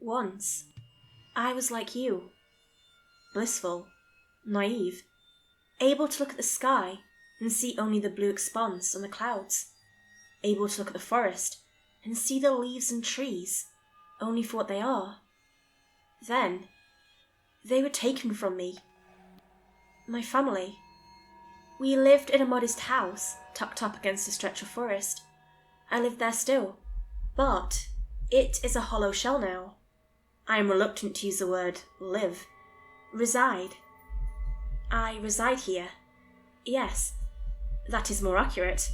Once, I was like you, blissful, naive, able to look at the sky and see only the blue expanse and the clouds, able to look at the forest and see the leaves and trees only for what they are. Then, they were taken from me. My family. We lived in a modest house tucked up against a stretch of forest. I live there still, but it is a hollow shell now. I am reluctant to use the word live. Reside. I reside here. Yes, that is more accurate.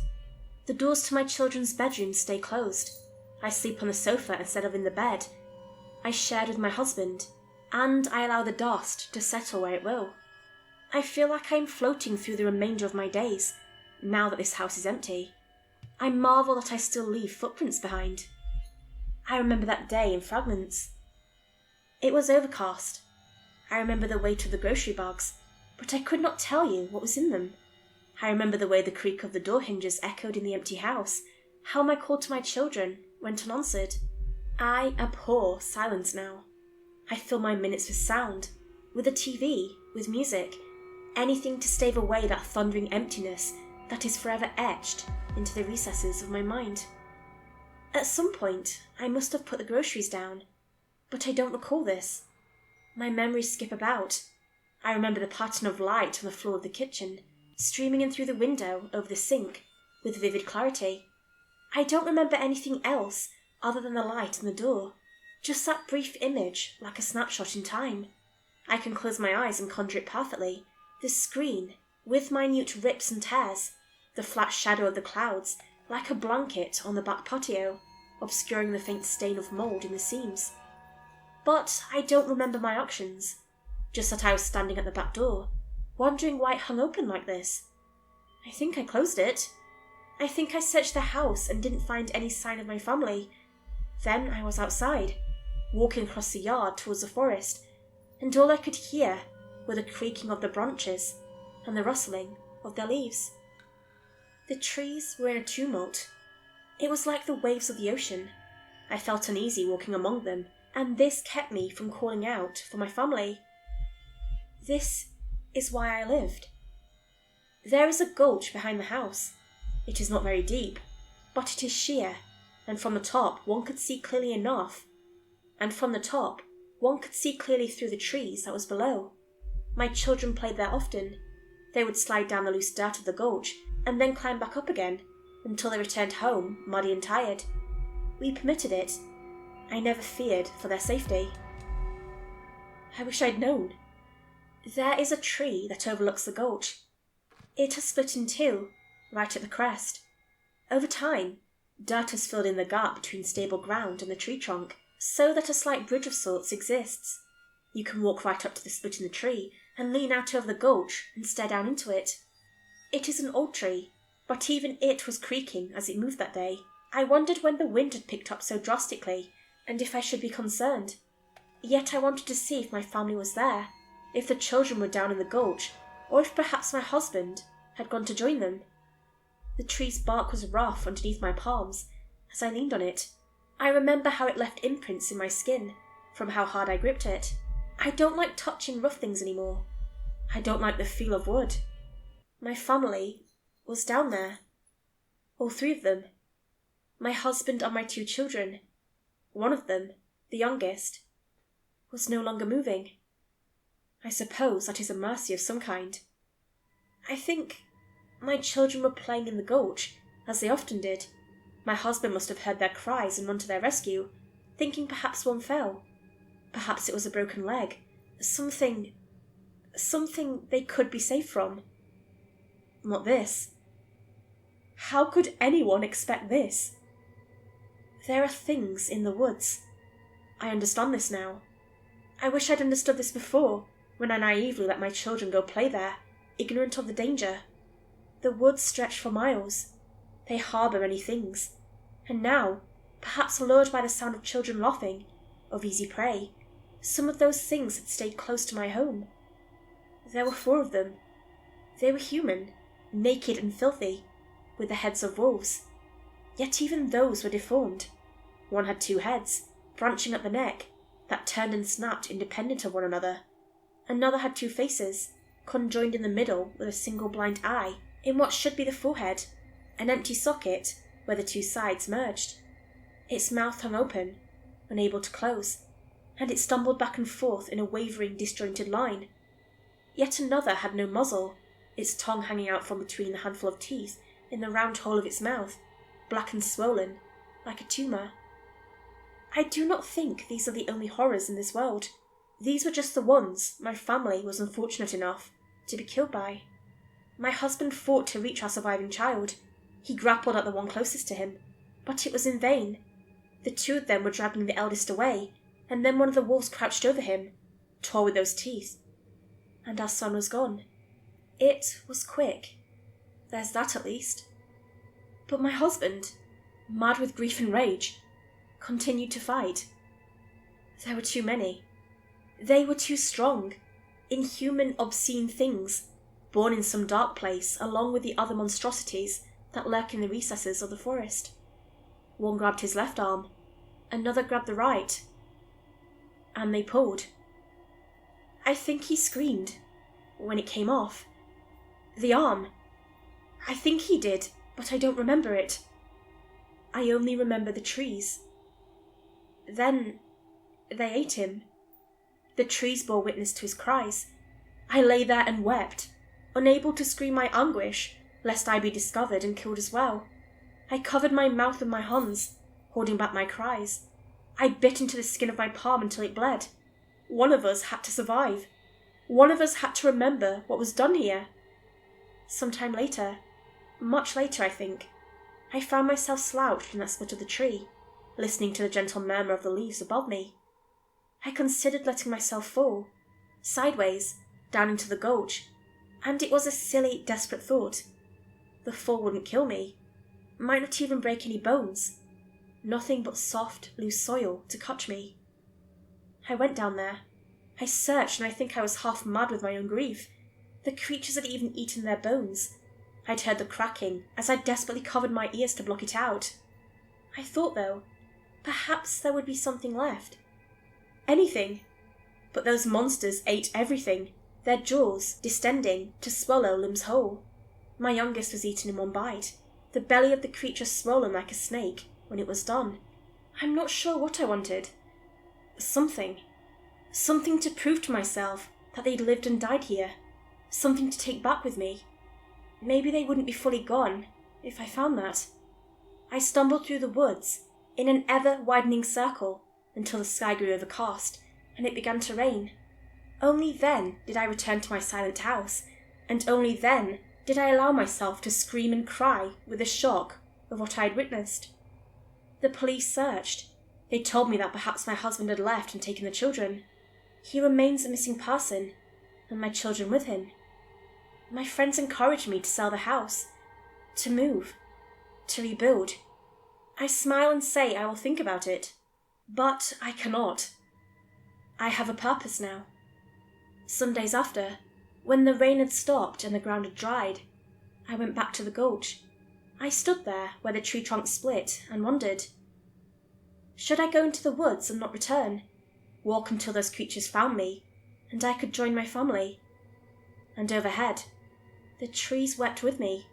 The doors to my children's bedrooms stay closed. I sleep on the sofa instead of in the bed. I shared with my husband, and I allow the dust to settle where it will. I feel like I am floating through the remainder of my days, now that this house is empty. I marvel that I still leave footprints behind. I remember that day in fragments. It was overcast. I remember the weight of the grocery bags, but I could not tell you what was in them. I remember the way the creak of the door hinges echoed in the empty house, how my call to my children went unanswered. I abhor silence now. I fill my minutes with sound, with a TV, with music, anything to stave away that thundering emptiness that is forever etched into the recesses of my mind. At some point, I must have put the groceries down, but I don't recall this. My memories skip about. I remember the pattern of light on the floor of the kitchen, streaming in through the window over the sink with vivid clarity. I don't remember anything else other than the light on the door, just that brief image like a snapshot in time. I can close my eyes and conjure it perfectly, the screen with minute rips and tears, the flat shadow of the clouds like a blanket on the back patio, obscuring the faint stain of mould in the seams. But I don't remember my actions, just that I was standing at the back door, wondering why it hung open like this. I think I closed it. I think I searched the house and didn't find any sign of my family. Then I was outside, walking across the yard towards the forest, and all I could hear were the creaking of the branches and the rustling of their leaves. The trees were in a tumult. It was like the waves of the ocean. I felt uneasy walking among them, and this kept me from calling out for my family. This is why I lived. There is a gulch behind the house. It is not very deep, but it is sheer, and from the top one could see clearly enough. And from the top one could see clearly through the trees that was below. My children played there often. They would slide down the loose dirt of the gulch and then climb back up again until they returned home muddy and tired. We permitted it. I never feared for their safety. I wish I'd known. There is a tree that overlooks the gulch. It has split in two, right at the crest. Over time, dirt has filled in the gap between stable ground and the tree trunk, so that a slight bridge of sorts exists. You can walk right up to the split in the tree and lean out over the gulch and stare down into it. It is an old tree, but even it was creaking as it moved that day. I wondered when the wind had picked up so drastically, and if I should be concerned. Yet I wanted to see if my family was there, if the children were down in the gulch, or if perhaps my husband had gone to join them. The tree's bark was rough underneath my palms as I leaned on it. I remember how it left imprints in my skin from how hard I gripped it. I don't like touching rough things anymore. I don't like the feel of wood. My family was down there. All three of them. My husband and my two children. One of them, the youngest, was no longer moving. I suppose that is a mercy of some kind. I think my children were playing in the gulch, as they often did. My husband must have heard their cries and run to their rescue, thinking perhaps one fell. Perhaps it was a broken leg. Something they could be safe from. Not this. How could anyone expect this? There are things in the woods. I understand this now. I wish I'd understood this before, when I naively let my children go play there, ignorant of the danger. The woods stretch for miles. They harbour many things. And now, perhaps lured by the sound of children laughing, of easy prey, some of those things had stayed close to my home. There were 4 of them. They were human, naked and filthy, with the heads of wolves. Yet even those were deformed. One had 2 heads, branching at the neck, that turned and snapped independent of one another. Another had two faces, conjoined in the middle with a single blind eye in what should be the forehead, an empty socket where the two sides merged. Its mouth hung open, unable to close, and it stumbled back and forth in a wavering, disjointed line. Yet another had no muzzle, its tongue hanging out from between the handful of teeth in the round hole of its mouth, black and swollen, like a tumour. I do not think these are the only horrors in this world. These were just the ones my family was unfortunate enough to be killed by. My husband fought to reach our surviving child. He grappled at the one closest to him, but it was in vain. The two of them were dragging the eldest away, and then one of the wolves crouched over him, tore with those teeth, and our son was gone. It was quick. There's that at least. But my husband, mad with grief and rage, continued to fight. There were too many. They were too strong, inhuman, obscene things, born in some dark place along with the other monstrosities that lurk in the recesses of the forest. One grabbed his left arm, another grabbed the right, and they pulled. I think he screamed when it came off. The arm. I think he did, but I don't remember it. I only remember the trees. Then they ate him. The trees bore witness to his cries. I lay there and wept, unable to scream my anguish, lest I be discovered and killed as well. I covered my mouth with my hands, holding back my cries. I bit into the skin of my palm until it bled. One of us had to survive. One of us had to remember what was done here. Sometime later, much later I think, I found myself slouched in that split of the tree, listening to the gentle murmur of the leaves above me. I considered letting myself fall, sideways, down into the gulch, and it was a silly, desperate thought. The fall wouldn't kill me, might not even break any bones. Nothing but soft, loose soil to catch me. I went down there. I searched, and I think I was half mad with my own grief. The creatures had even eaten their bones. I'd heard the cracking as I desperately covered my ears to block it out. I thought, though, perhaps there would be something left. Anything. But those monsters ate everything, their jaws distending to swallow limbs whole. My youngest was eaten in one bite, the belly of the creature swollen like a snake when it was done. I'm not sure what I wanted. Something. Something to prove to myself that they'd lived and died here. Something to take back with me. Maybe they wouldn't be fully gone if I found that. I stumbled through the woods in an ever-widening circle until the sky grew overcast and it began to rain. Only then did I return to my silent house, and only then did I allow myself to scream and cry with the shock of what I had witnessed. The police searched. They told me that perhaps my husband had left and taken the children. He remains a missing person, and my children with him. My friends encouraged me to sell the house, to move, to rebuild. I smile and say I will think about it, but I cannot. I have a purpose now. Some days after, when the rain had stopped and the ground had dried, I went back to the gulch. I stood there where the tree trunk split and wondered. Should I go into the woods and not return? Walk until those creatures found me, and I could join my family? And overhead, the trees wept with me.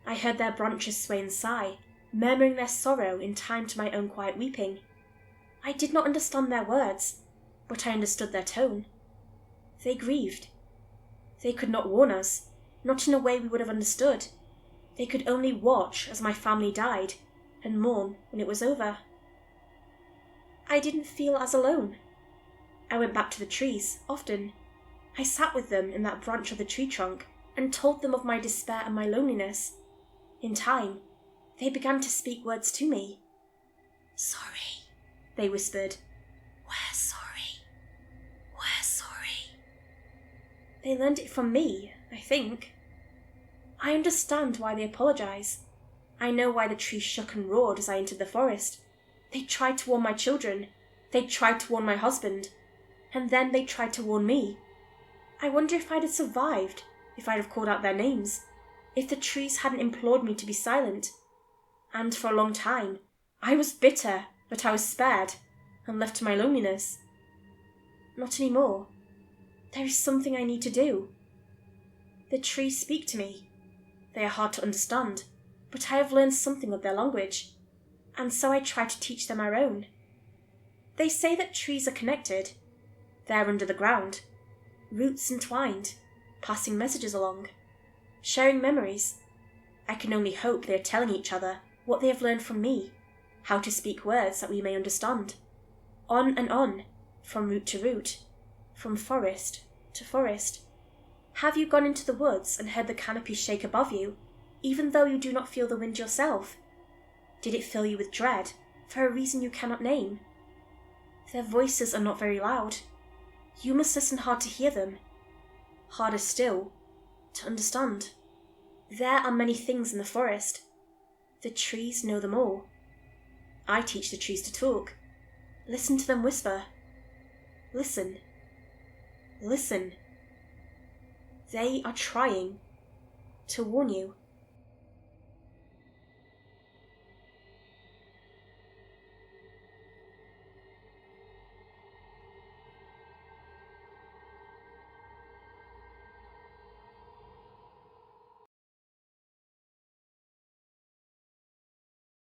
I heard their branches sway and sigh, murmuring their sorrow in time to my own quiet weeping. I did not understand their words, but I understood their tone. They grieved. They could not warn us, not in a way we would have understood. They could only watch as my family died, and mourn when it was over. I didn't feel as alone. I went back to the trees, often. I sat with them in that branch of the tree trunk, and told them of my despair and my loneliness. In time, they began to speak words to me. "Sorry," they whispered. "We're sorry. We're sorry." They learned it from me, I think. I understand why they apologize. I know why the trees shook and roared as I entered the forest. They tried to warn my children. They tried to warn my husband. And then they tried to warn me. I wonder if I'd have survived, if I'd have called out their names, if the trees hadn't implored me to be silent. And for a long time, I was bitter that I was spared and left to my loneliness. not anymore. There is something I need to do. The trees speak to me. They are hard to understand, but I have learned something of their language, and so I try to teach them our own. They say that trees are connected. They're under the ground, roots entwined, passing messages along, sharing memories. I can only hope they are telling each other what they have learned from me, how to speak words that we may understand. On and on, from root to root, from forest to forest. Have you gone into the woods and heard the canopy shake above you, even though you do not feel the wind yourself? Did it fill you with dread, for a reason you cannot name? Their voices are not very loud. You must listen hard to hear them. Harder still, to understand. There are many things in the forest. The trees know them all. I teach the trees to talk. Listen to them whisper. Listen. Listen. They are trying to warn you.